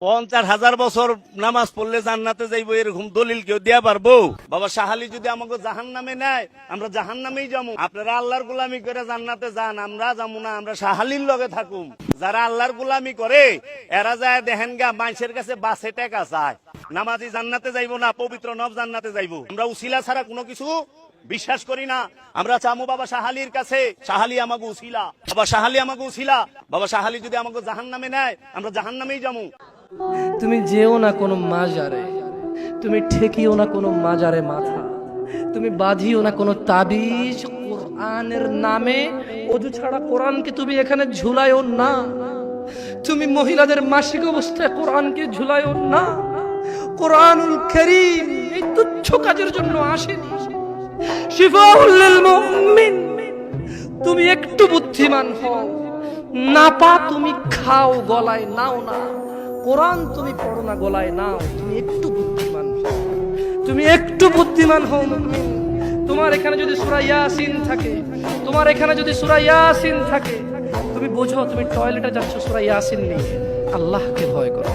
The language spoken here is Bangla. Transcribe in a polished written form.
50,000 বছর নামাজ পড়লে জান্নাতে যাইবো এরকম দলিল কেউ দেয়া পারবো? বাবা শাহালি যদি আমাকে জাহান্নামে নেয়, আমরা জাহান্নামেই যাবো। আপনারা আল্লাহর গোলামি করে জান্নাতে যান, আমরা যাবো না, আমরা শাহালির লগে থাকুম। যারা আল্লাহর গোলামি করে এরা যায় দেখেন গা মানুষের কাছে বাসে টাকা চায়। নামাজি জান্নাতে যাইবো না, পবিত্র নব জান্নাতে যাইবো। আমরা উসিলা ছাড়া কোনো কিছু বিশ্বাস করি না। আমরা চামু বাবা শাহালির কাছে, শাহালি আমাকে উসিলা, বাবা শাহালি আমাকে উসিলা। বাবা শাহালি যদি আমাকে জাহান্নামে নেয়, আমরা জাহান্নামেই যাবো। তুমি যেও না কোনো মাজারে, তুমি ঠেকিও না কোনো মাজারে মাথা, তুমি বাঁধিও না কোনো তাবিজ। কোরআনের নামে অজু ছাড়া কোরআনকে তুমি এখানে ঝুলাইও না। তুমি মহিলাদের মাসিক অবস্থায় কোরআনকে ঝুলাইও না। কোরআনুল কারীম এই তুচ্ছ কাজের জন্য আসেনি, শিফাউল লিল মুমিন। তুমি একটু বুদ্ধিমান হও, নাপা তুমি খাও, গলায় নাও না। কোরআন তুমি পড়ো না, গলায় নাও। তুমি একটু বুদ্ধিমান হও, তুমি একটু বুদ্ধিমান হও। তোমার এখানে যদি সূরা ইয়াসিন থাকে, তোমার এখানে যদি সূরা ইয়াসিন থাকে, তুমি বোঝো তুমি টয়লেটে যাচ্ছ সূরা ইয়াসিন নিয়ে। আল্লাহকে ভয় করো।